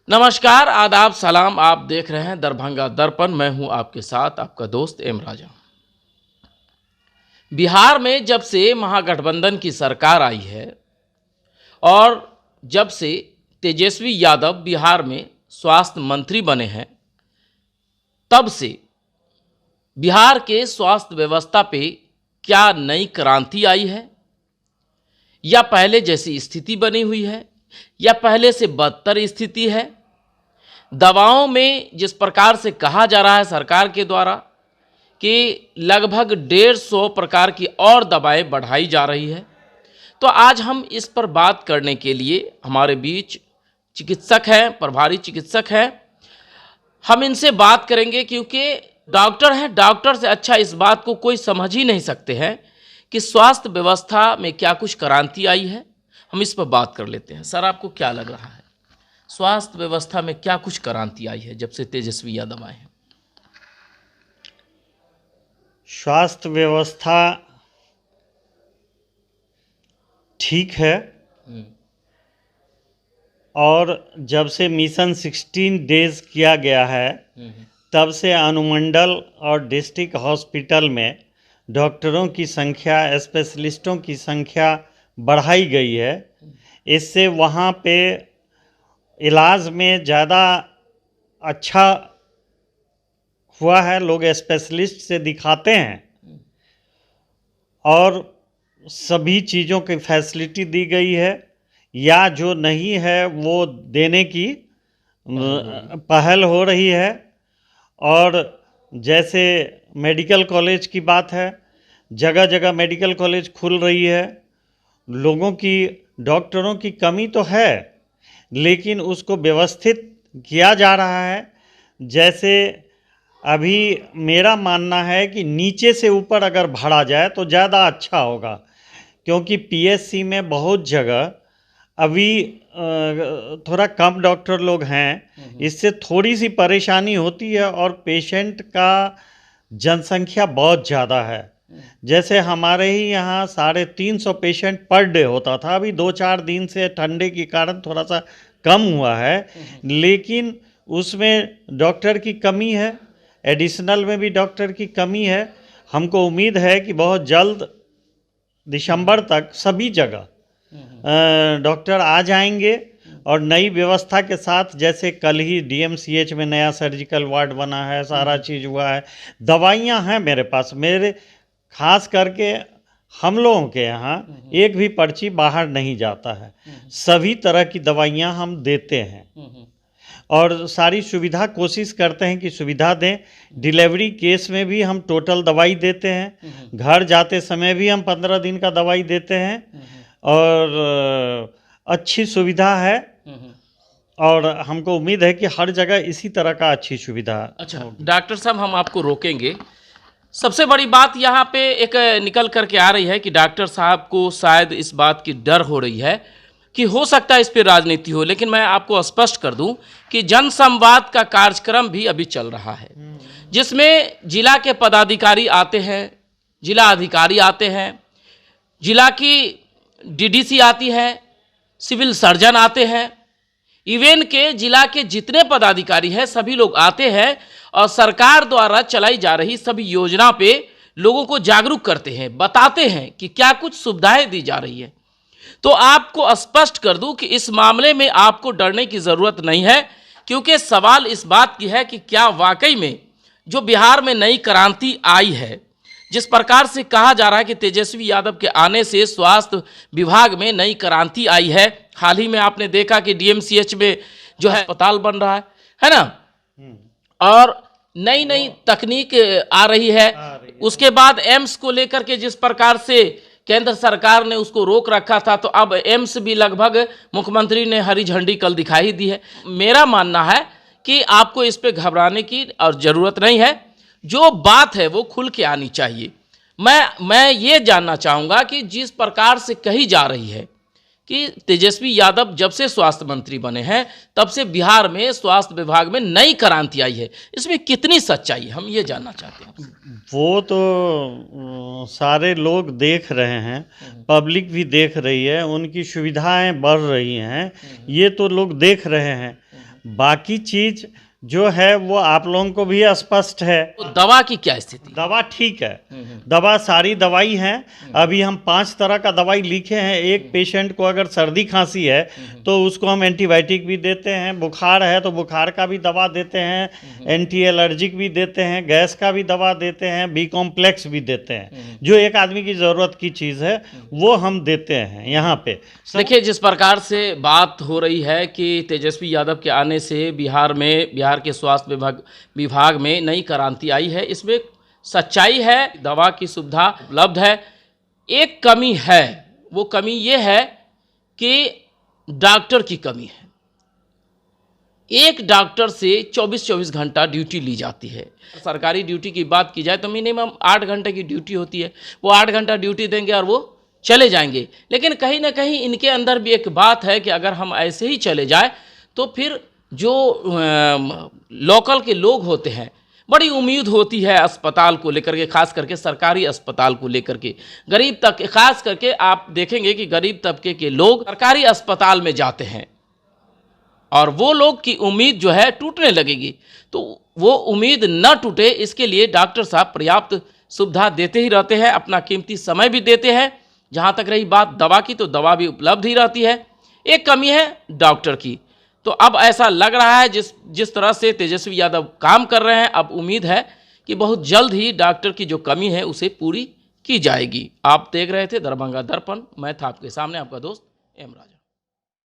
नमस्कार, आदाब, सलाम। आप देख रहे हैं दरभंगा दर्पण। मैं हूं आपके साथ आपका दोस्त एम राजा। बिहार में जब से महागठबंधन की सरकार आई है और जब से तेजस्वी यादव बिहार में स्वास्थ्य मंत्री बने हैं, तब से बिहार के स्वास्थ्य व्यवस्था पे क्या नई क्रांति आई है या पहले जैसी स्थिति बनी हुई है या पहले से बदतर स्थिति है। दवाओं में जिस प्रकार से कहा जा रहा है सरकार के द्वारा कि लगभग 150 प्रकार की और दवाएं बढ़ाई जा रही है, तो आज हम इस पर बात करने के लिए हमारे बीच चिकित्सक हैं, प्रभारी चिकित्सक हैं। हम इनसे बात करेंगे क्योंकि डॉक्टर हैं। डॉक्टर से अच्छा इस बात को कोई समझ ही नहीं सकते हैं कि स्वास्थ्य व्यवस्था में क्या कुछ क्रांति आई है। हम इस पर बात कर लेते हैं। सर, आपको क्या लग रहा है, स्वास्थ्य व्यवस्था में क्या कुछ क्रांति आई है जब से तेजस्वी यादव आए हैं? स्वास्थ्य व्यवस्था ठीक है, और जब से मिशन 16 डेज किया गया है तब से अनुमंडल और डिस्ट्रिक्ट हॉस्पिटल में डॉक्टरों की संख्या, स्पेशलिस्टों की संख्या बढ़ाई गई है। इससे वहाँ पे इलाज में ज़्यादा अच्छा हुआ है। लोग स्पेशलिस्ट से दिखाते हैं और सभी चीज़ों की फैसिलिटी दी गई है, या जो नहीं है वो देने की पहल हो रही है। और जैसे मेडिकल कॉलेज की बात है, जगह जगह मेडिकल कॉलेज खुल रही है। लोगों की, डॉक्टरों की कमी तो है, लेकिन उसको व्यवस्थित किया जा रहा है। जैसे अभी मेरा मानना है कि नीचे से ऊपर अगर बढ़ा जाए तो ज़्यादा अच्छा होगा, क्योंकि पीएचसी में बहुत जगह अभी थोड़ा कम डॉक्टर लोग हैं। इससे थोड़ी सी परेशानी होती है और पेशेंट का जनसंख्या बहुत ज़्यादा है। जैसे हमारे ही यहाँ 350 पेशेंट पर डे होता था, अभी 2-4 दिन से ठंडे के कारण थोड़ा सा कम हुआ है, लेकिन उसमें डॉक्टर की कमी है, एडिशनल में भी डॉक्टर की कमी है। हमको उम्मीद है कि बहुत जल्द दिसंबर तक सभी जगह डॉक्टर आ जाएंगे और नई व्यवस्था के साथ। जैसे कल ही डीएमसीएच में नया सर्जिकल वार्ड बना है, सारा चीज़ हुआ है, दवाइयाँ हैं मेरे पास। मेरे खास करके हम लोगों के यहाँ एक भी पर्ची बाहर नहीं जाता है, सभी तरह की दवाइयाँ हम देते हैं और सारी सुविधा कोशिश करते हैं कि सुविधा दें। डिलीवरी केस में भी हम टोटल दवाई देते हैं, घर जाते समय भी हम 15 दिन का दवाई देते हैं और अच्छी सुविधा है। और हमको उम्मीद है कि हर जगह इसी तरह का अच्छी सुविधा। अच्छा डॉक्टर साहब, हम आपको रोकेंगे। सबसे बड़ी बात यहाँ पे एक निकल करके आ रही है कि डॉक्टर साहब को शायद इस बात की डर हो रही है कि हो सकता है इस पे राजनीति हो, लेकिन मैं आपको स्पष्ट कर दूं कि जन संवाद का कार्यक्रम भी अभी चल रहा है, जिसमें जिला के पदाधिकारी आते हैं, जिला अधिकारी आते हैं, जिला की डीडीसी आती है, सिविल सर्जन आते हैं, इवेन के जिला के जितने पदाधिकारी हैं सभी लोग आते हैं और सरकार द्वारा चलाई जा रही सभी योजना पे लोगों को जागरूक करते हैं, बताते हैं कि क्या कुछ सुविधाएं दी जा रही है। तो आपको स्पष्ट कर दूं कि इस मामले में आपको डरने की ज़रूरत नहीं है, क्योंकि सवाल इस बात की है कि क्या वाकई में जो बिहार में नई क्रांति आई है, जिस प्रकार से कहा जा रहा है कि तेजस्वी यादव के आने से स्वास्थ्य विभाग में नई क्रांति आई है। हाल ही में आपने देखा कि डीएमसीएच में जो है अस्पताल बन रहा है ना, और नई नई तकनीक आ रही है। उसके बाद एम्स को लेकर के जिस प्रकार से केंद्र सरकार ने उसको रोक रखा था, तो अब एम्स भी लगभग मुख्यमंत्री ने हरी झंडी कल दिखाई दी है। मेरा मानना है कि आपको इस पे घबराने की और ज़रूरत नहीं है। जो बात है वो खुल के आनी चाहिए। मैं ये जानना चाहूँगा कि जिस प्रकार से कही जा रही है कि तेजस्वी यादव जब से स्वास्थ्य मंत्री बने हैं तब से बिहार में स्वास्थ्य विभाग में नई क्रांति आई है। इसमें कितनी सच्चाई है, हम ये जानना चाहते हैं। वो तो सारे लोग देख रहे हैं, पब्लिक भी देख रही है, उनकी सुविधाएं बढ़ रही हैं, ये तो लोग देख रहे हैं। बाकी चीज जो है वो आप लोगों को भी स्पष्ट है। तो दवा की क्या स्थिति? दवा ठीक है, दवा सारी दवाई है। अभी हम 5 तरह का दवाई लिखे हैं। एक पेशेंट को अगर सर्दी खांसी है तो उसको हम एंटीबायोटिक भी देते हैं, बुखार है तो बुखार का भी दवा देते हैं, एंटी एलर्जिक भी देते हैं, गैस का भी दवा देते हैं, बी कॉम्प्लेक्स भी देते हैं। जो एक आदमी की ज़रूरत की चीज़ है वो हम देते हैं यहाँ पे। देखिए, जिस प्रकार से बात हो रही है कि तेजस्वी यादव के आने से बिहार के स्वास्थ्य विभाग में नई क्रांति आई है, इसमें सच्चाई है। दवा की सुविधा उपलब्ध है। एक कमी है, वो कमी ये है कि डॉक्टर की कमी है। एक डॉक्टर से 24-24 घंटा ड्यूटी ली जाती है। सरकारी ड्यूटी की बात की जाए तो मिनिमम 8 घंटे की ड्यूटी होती है। वो 8 घंटा ड्यूटी देंगे और वो चले जाएंगे। लेकिन कहीं ना कहीं इनके अंदर भी एक बात है कि अगर हम ऐसे ही चले जाए तो फिर जो लोकल के लोग होते हैं, बड़ी उम्मीद होती है अस्पताल को लेकर के, खास करके सरकारी अस्पताल को लेकर के। गरीब तक खास करके आप देखेंगे कि गरीब तबके के लोग सरकारी अस्पताल में जाते हैं और वो लोग की उम्मीद जो है टूटने लगेगी। तो वो उम्मीद न टूटे इसके लिए डॉक्टर साहब पर्याप्त सुविधा देते ही रहते हैं, अपना कीमती समय भी देते हैं। जहाँ तक रही बात दवा की, तो दवा भी उपलब्ध ही रहती है। एक कमी है डॉक्टर की। तो अब ऐसा लग रहा है जिस तरह से तेजस्वी यादव काम कर रहे हैं, अब उम्मीद है कि बहुत जल्द ही डॉक्टर की जो कमी है उसे पूरी की जाएगी। आप देख रहे थे दरभंगा दर्पण, मैं था आपके सामने आपका दोस्त एम राजा।